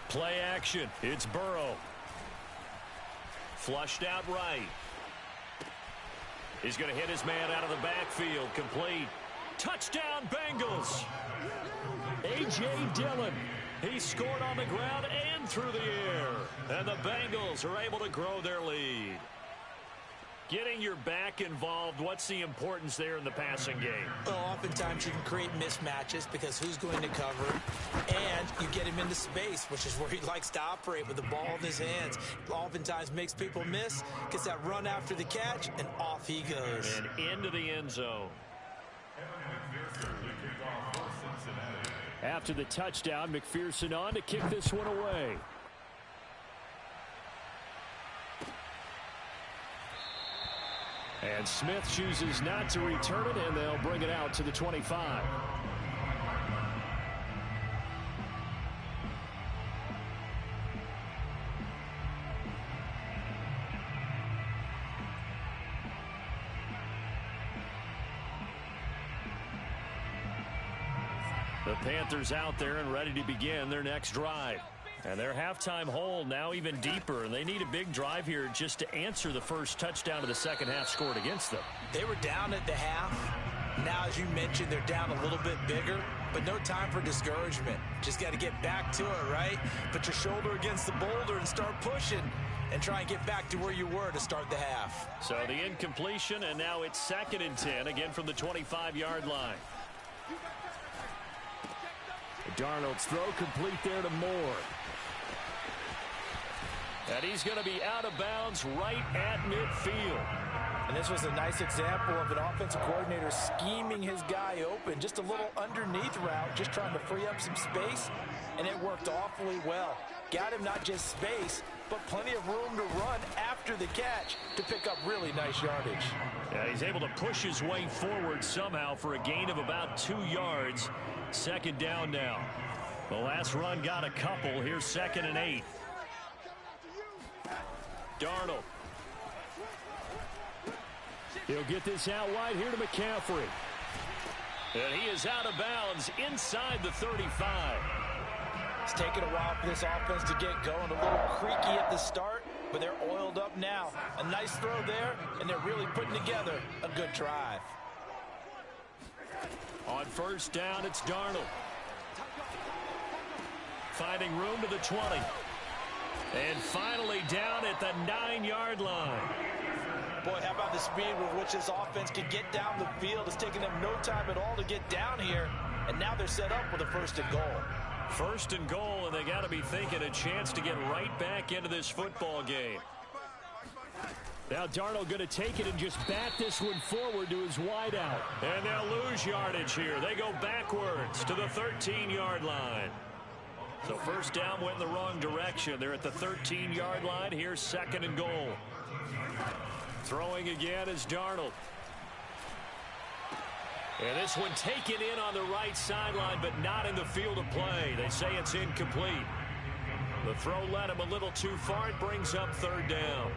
Play action. It's Burrow. Flushed out right. He's going to hit his man out of the backfield. Complete. Touchdown, Bengals. A.J. Dillon. He scored on the ground and through the air. And the Bengals are able to grow their lead. Getting your back involved, what's the importance there in the passing game? Well, oftentimes you can create mismatches because who's going to cover, and you get him into space, which is where he likes to operate with the ball in his hands. Oftentimes makes people miss, gets that run after the catch, and off he goes. And into the end zone. After the touchdown, McPherson on to kick this one away. And Smith chooses not to return it, and they'll bring it out to the 25. The Panthers out there and ready to begin their next drive. And their halftime hole now even deeper, and they need a big drive here just to answer the first touchdown of the second half scored against them. They were down at the half. Now, as you mentioned, they're down a little bit bigger, but no time for discouragement. Just got to get back to it, right? Put your shoulder against the boulder and start pushing and try and get back to where you were to start the half. So the incompletion, and now it's 2nd and 10, again from the 25-yard line. Darnold's throw complete there to Moore. And he's going to be out of bounds right at midfield. And this was a nice example of an offensive coordinator scheming his guy open. Just a little underneath route, just trying to free up some space, and it worked awfully well. Got him not just space, but plenty of room to run after the catch to pick up really nice yardage. Yeah, he's able to push his way forward somehow for a gain of about 2 yards. 2nd down now. The last run got a couple. Here's 2nd and 8. Darnold. He'll get this out wide here to McCaffrey. And he is out of bounds inside the 35. It's taken a while for this offense to get going. A little creaky at the start, but they're oiled up now. A nice throw there, and they're really putting together a good drive. On 1st down, it's Darnold. Finding room to the 20. And finally down at the 9-yard line. Boy, how about the speed with which this offense can get down the field? It's taken them no time at all to get down here. And now they're set up with a 1st and goal. 1st and goal, and they got to be thinking a chance to get right back into this football game. Now Darnold going to take it and just bat this one forward to his wideout. And they'll lose yardage here. They go backwards to the 13-yard line. So 1st down went in the wrong direction. They're at the 13-yard line. Here's 2nd and goal. Throwing again is Darnold. And this one taken in on the right sideline, but not in the field of play. They say it's incomplete. The throw led him a little too far. It brings up 3rd down.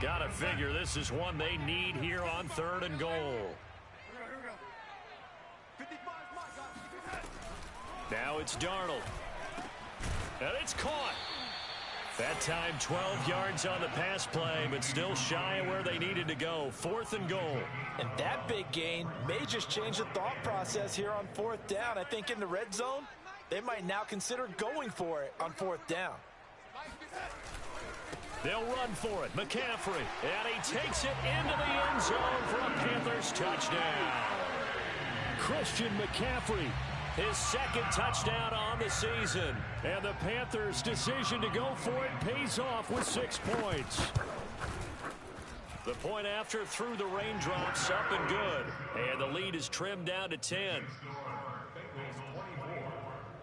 Gotta figure this is one they need here on 3rd and goal. Now it's Darnold. And it's caught. That time 12 yards on the pass play, but still shy of where they needed to go. 4th and goal. And that big gain may just change the thought process here on 4th down. I think in the red zone, they might now consider going for it on 4th down. They'll run for it. McCaffrey. And he takes it into the end zone for a Panthers touchdown. Christian McCaffrey. His 2nd touchdown on the season. And the Panthers' decision to go for it pays off with 6 points. The point after through the raindrops, up and good. And the lead is trimmed down to 10.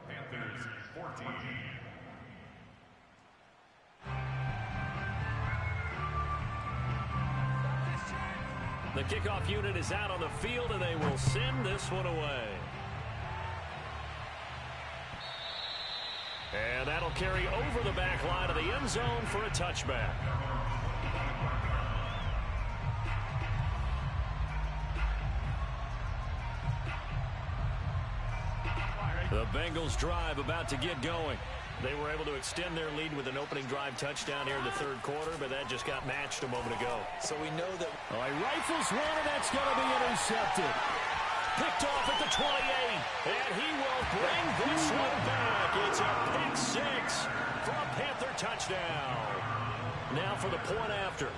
Panthers 14. The kickoff unit is out on the field, and they will send this one away. And that'll carry over the back line of the end zone for a touchback. Bengals drive about to get going. They were able to extend their lead with an opening drive touchdown here in the third quarter, but that just got matched a moment ago. So we know that... Oh, he rifles one, and that's going to be intercepted. Picked off at the 28, and he will bring this one back. It's a pick six for a Panther touchdown. Now for the point after.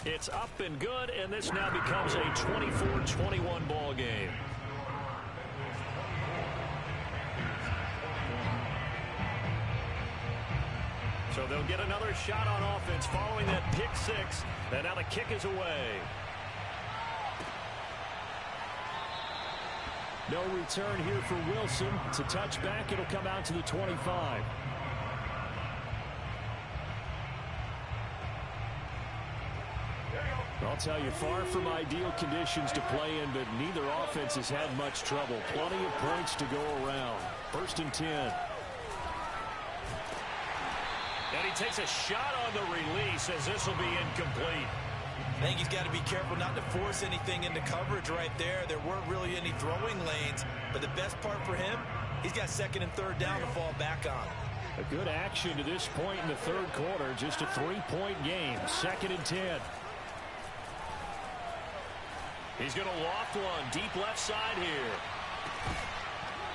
It's up and good, and this now becomes a 24-21 ball game. So they'll get another shot on offense following that pick six, and now the kick is away. No return here for Wilson. It's a touchback. It'll come out to the 25. I'll tell you, far from ideal conditions to play in, but neither offense has had much trouble. Plenty of points to go around. 1st and 10. And he takes a shot on the release as this will be incomplete. I think he's got to be careful not to force anything into coverage right there. There weren't really any throwing lanes, but the best part for him, he's got 2nd and 3rd down to fall back on. A good action to this point in the third quarter. Just a 3-point game. 2nd and 10. He's going to loft one deep left side here.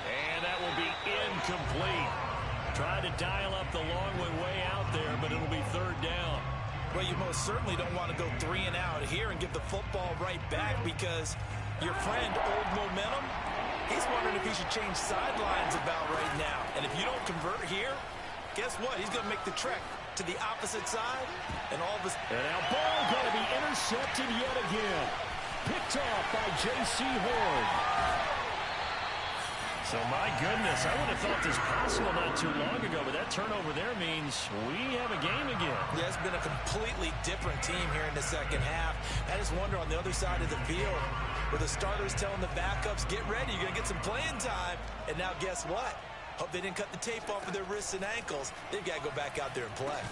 And that will be incomplete. Tried to dial up the long way out there, but it'll be 3rd down. Well, you most certainly don't want to go 3 and out here and get the football right back, because your friend, Old Momentum, he's wondering if he should change sidelines about right now. And if you don't convert here, guess what? He's going to make the trek to the opposite side, and all of his... And now ball going to be intercepted yet again. Picked off by J.C. Horn. So, my goodness, I would have thought this possible not too long ago, but that turnover there means we have a game again. Yeah, it's been a completely different team here in the second half. I just wonder on the other side of the field, where the starters telling the backups, get ready, you're going to get some playing time. And now guess what? Hope they didn't cut the tape off of their wrists and ankles. They've got to go back out there and play.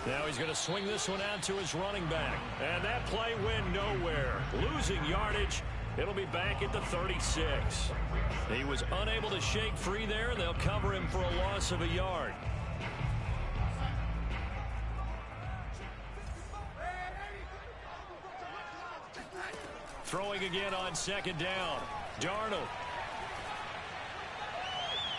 Now he's going to swing this one out to his running back. And that play went nowhere. Losing yardage. It'll be back at the 36. He was unable to shake free there. They'll cover him for a loss of a yard. Throwing again on 2nd down. Darnold.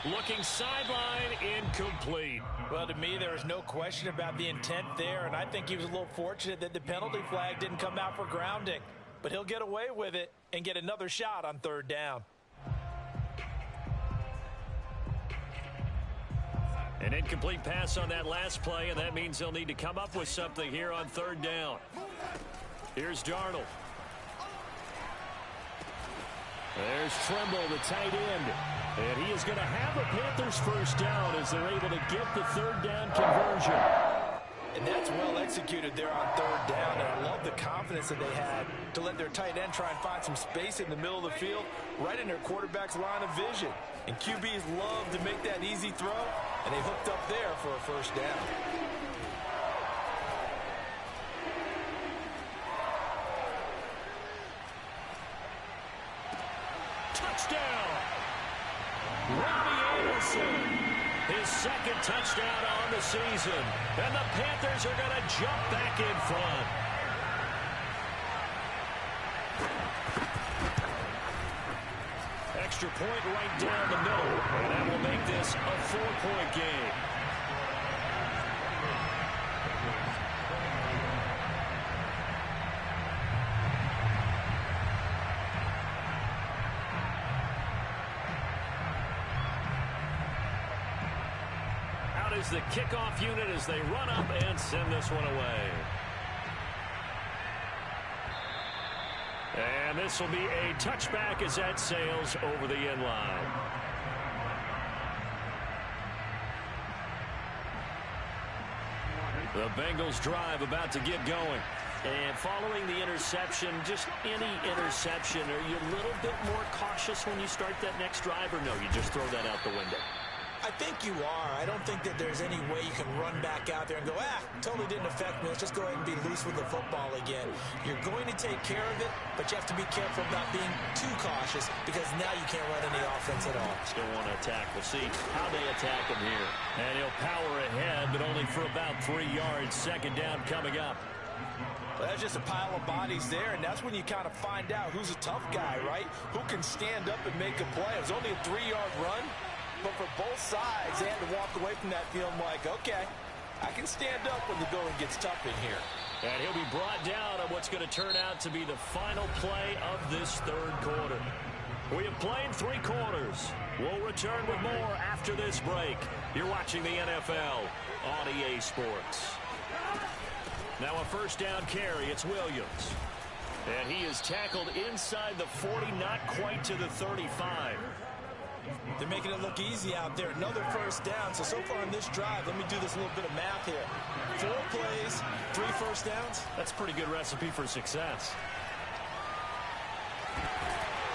Looking sideline, incomplete. Well, to me, there is no question about the intent there, and I think he was a little fortunate that the penalty flag didn't come out for grounding. But he'll get away with it and get another shot on 3rd down. An incomplete pass on that last play, and that means they'll need to come up with something here on 3rd down. Here's Darnold. There's Tremble, the tight end. And he is going to have a Panthers 1st down as they're able to get the 3rd down conversion. And that's well executed there on 3rd down. And I love the confidence that they had to let their tight end try and find some space in the middle of the field, right in their quarterback's line of vision. And QBs love to make that easy throw, and they hooked up there for a 1st down. Touchdown! Robbie Anderson, his 2nd touchdown on the season. And the Panthers are going to jump back in front. Extra point right down the middle. And that will make this a 4-point game. Is the kickoff unit as they run up and send this one away. And this will be a touchback as that sails over the end line. The Bengals drive about to get going. And following the interception, just any interception, are you a little bit more cautious when you start that next drive, or no, you just throw that out the window? I think you are. I don't think that there's any way you can run back out there and go, totally didn't affect me. Let's just go ahead and be loose with the football again. You're going to take care of it, but you have to be careful about being too cautious because now you can't run any offense at all. Still want to attack. We'll see how they attack him here. And he'll power ahead, but only for about 3 yards. Second down coming up. Well, that's just a pile of bodies there, and that's when you kind of find out who's a tough guy, right? Who can stand up and make a play. It was only a 3-yard run, but for both sides, they had to walk away from that feeling like, okay, I can stand up when the going gets tough in here. And he'll be brought down on what's going to turn out to be the final play of this third quarter. We have played 3 quarters. We'll return with more after this break. You're watching the NFL on EA Sports. Now a first down carry. It's Williams. And he is tackled inside the 40, not quite to the 35. They're making it look easy out there. Another first down. So far in this drive, let me do this little bit of math here. 4 plays, 3 first downs. That's a pretty good recipe for success.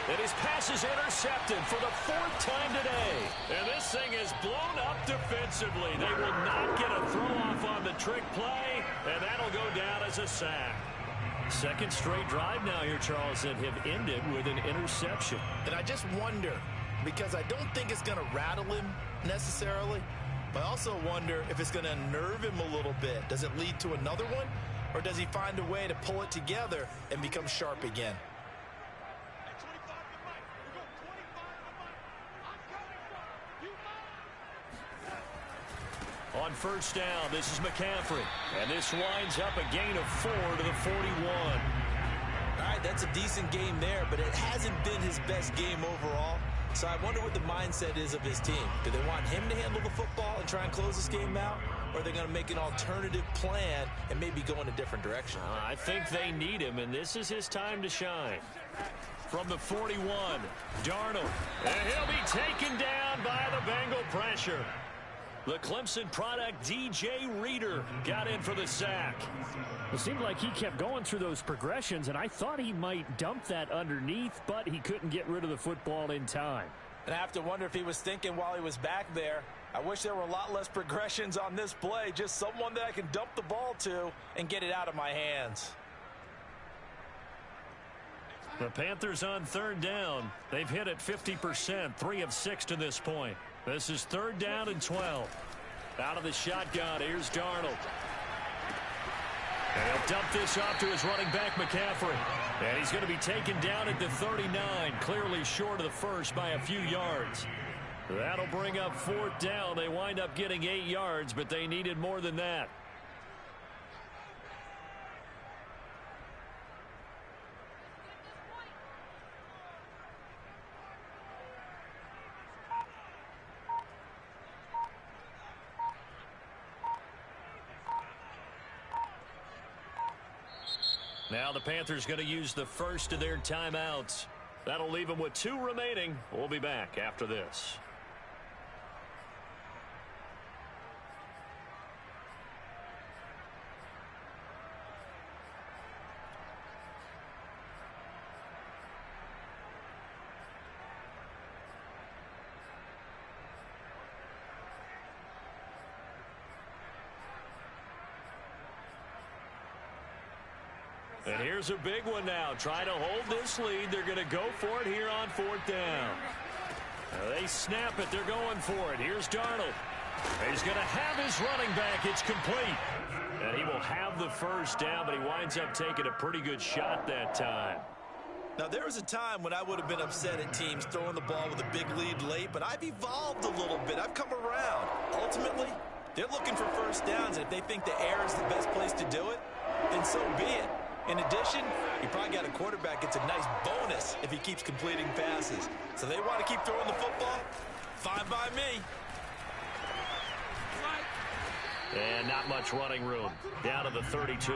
And his pass is intercepted for the 4th time today. And this thing is blown up defensively. They will not get a throw-off on the trick play, and that'll go down as a sack. Second straight drive now here, Charles, that have ended with an interception. And I just wonder, because I don't think it's going to rattle him necessarily, but I also wonder if it's going to unnerve him a little bit. Does it lead to another one, or does he find a way to pull it together and become sharp again? On first down, this is McCaffrey. And this winds up a gain of 4 to the 41. All right, that's a decent game there, but it hasn't been his best game overall. So I wonder what the mindset is of his team. Do they want him to handle the football and try and close this game out? Or are they going to make an alternative plan and maybe go in a different direction? I think they need him, and this is his time to shine. From the 41, Darnold. And he'll be taken down by the Bengal pressure. The Clemson product, DJ Reader, got in for the sack. It seemed like he kept going through those progressions, and I thought he might dump that underneath, but he couldn't get rid of the football in time. And I have to wonder if he was thinking while he was back there, I wish there were a lot less progressions on this play, just someone that I can dump the ball to and get it out of my hands. The Panthers on third down. They've hit it 50%, 3 of 6 to this point. This is 3rd down and 12. Out of the shotgun, here's Darnold. And he'll dump this off to his running back, McCaffrey. And he's going to be taken down at the 39, clearly short of the first by a few yards. That'll bring up 4th down. They wind up getting 8 yards, but they needed more than that. Now the Panthers going to use the first of their timeouts. That'll leave them with 2 remaining. We'll be back after this. And here's a big one now. Trying to hold this lead. They're going to go for it here on 4th down. They snap it. They're going for it. Here's Darnold. He's going to have his running back. It's complete. And he will have the first down, but he winds up taking a pretty good shot that time. Now, there was a time when I would have been upset at teams throwing the ball with a big lead late, but I've evolved a little bit. I've come around. Ultimately, they're looking for first downs, and if they think the air is the best place to do it, then so be it. In addition, you probably got a quarterback gets a nice bonus if he keeps completing passes. So they want to keep throwing the football? Fine by me. And not much running room. Down to the 32.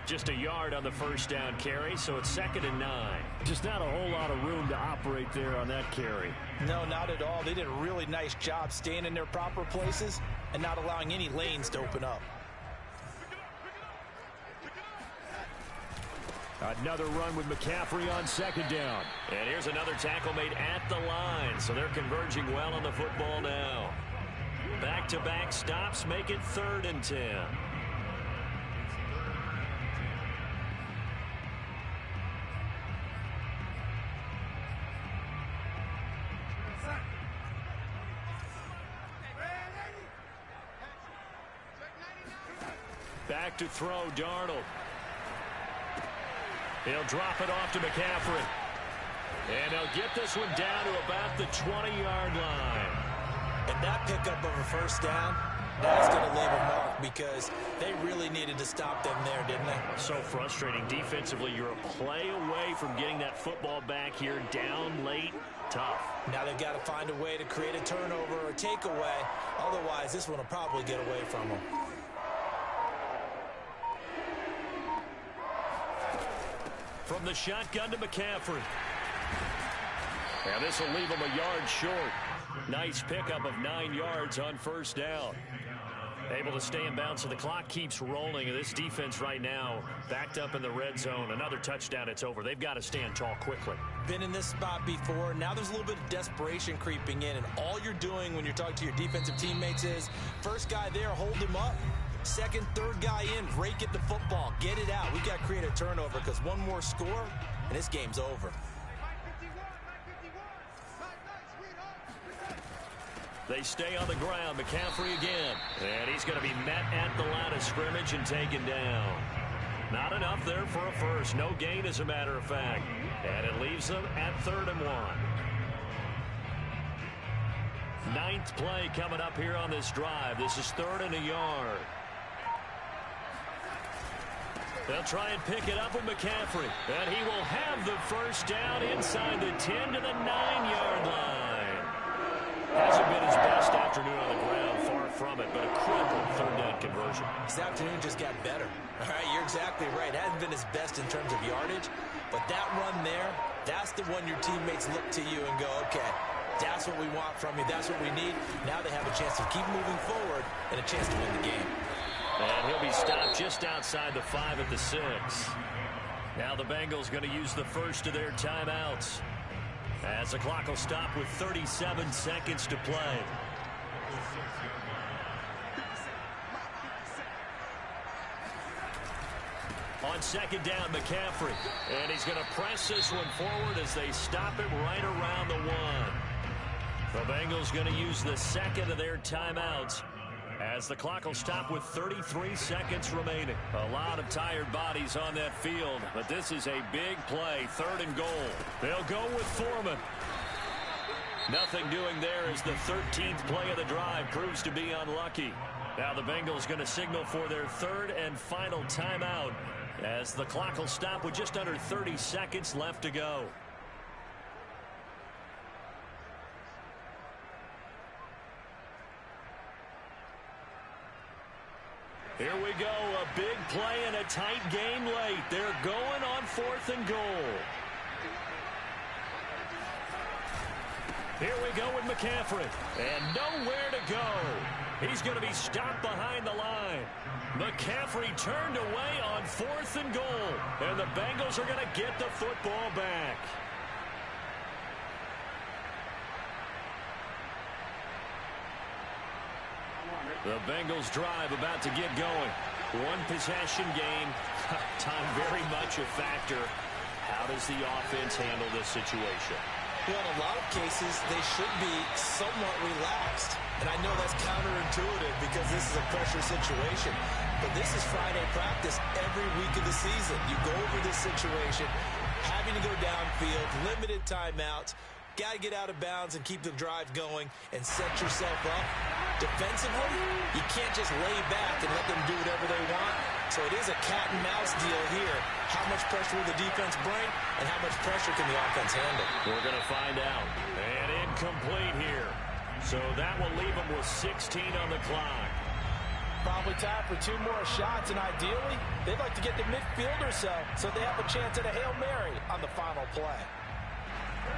Just a yard on the first down carry, so it's 2nd and 9. Just not a whole lot of room to operate there on that carry. No, not at all. They did a really nice job staying in their proper places and not allowing any lanes to open up. Another run with McCaffrey on second down. And here's another tackle made at the line. So they're converging well on the football now. Back-to-back stops make it 3rd and 10. Back to throw, Darnold. He'll drop it off to McCaffrey. And he'll get this one down to about the 20-yard line. And that pickup of a first down, that's going to leave a mark because they really needed to stop them there, didn't they? So frustrating. Defensively, you're a play away from getting that football back here down late. Tough. Now they've got to find a way to create a turnover or a takeaway. Otherwise, this one will probably get away from them. From the shotgun to McCaffrey. And this will leave him a yard short. Nice pickup of 9 yards on first down. Able to stay in bounds, so the clock keeps rolling. And this defense right now backed up in the red zone. Another touchdown, it's over. They've got to stand tall quickly. Been in this spot before. Now there's a little bit of desperation creeping in. And all you're doing when you're talking to your defensive teammates is, first guy there, hold him up. Second, third guy in, rake at the football. Get it out. We've got to create a turnover because one more score, and this game's over. They stay on the ground. McCaffrey again. And he's going to be met at the line of scrimmage and taken down. Not enough there for a first. No gain, as a matter of fact. And it leaves them at 3rd and 1. 9th play coming up here on this drive. This is 3rd and a yard. They'll try and pick it up with McCaffrey. And he will have the first down inside the 10 to the 9-yard line. Hasn't been his best afternoon on the ground, far from it, but a critical 3rd down conversion. This afternoon just got better. All right, you're exactly right. Hasn't been his best in terms of yardage, but that run there, that's the one your teammates look to you and go, okay, that's what we want from you. That's what we need. Now they have a chance to keep moving forward and a chance to win the game. And he'll be stopped just outside the 5 at the 6. Now the Bengals going to use the first of their timeouts, as the clock will stop with 37 seconds to play. On second down, McCaffrey. And he's going to press this one forward as they stop it right around the 1. The Bengals going to use the second of their timeouts, as the clock will stop with 33 seconds remaining. A lot of tired bodies on that field, but this is a big play, 3rd and goal. They'll go with Foreman. Nothing doing there as the 13th play of the drive proves to be unlucky. Now the Bengals going to signal for their 3rd and final timeout, as the clock will stop with just under 30 seconds left to go. Here we go, a big play and a tight game late. They're going on 4th and goal. Here we go with McCaffrey. And nowhere to go. He's going to be stopped behind the line. McCaffrey turned away on 4th and goal. And the Bengals are going to get the football back. The Bengals drive about to get going. One possession game. Time very much a factor. How does the offense handle this situation? Well, in a lot of cases, they should be somewhat relaxed. And I know that's counterintuitive because this is a pressure situation. But this is Friday practice every week of the season. You go over this situation, having to go downfield, limited timeouts. Got to get out of bounds and keep the drive going and set yourself up. Defensively, you can't just lay back and let them do whatever they want. So it is a cat and mouse deal here. How much pressure will the defense bring, and how much pressure can the offense handle? We're going to find out. And incomplete here. So that will leave them with 16 on the clock. Probably time for 2 more shots, and ideally, they'd like to get to midfield or so they have a chance at a Hail Mary on the final play.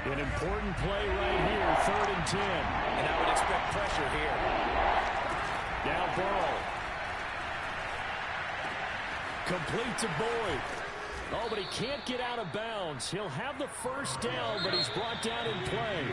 An important play right here, 3rd and 10. And I would expect pressure here. Now Burrow. Complete to Boyd. Oh, but he can't get out of bounds. He'll have the first down, but he's brought down in play.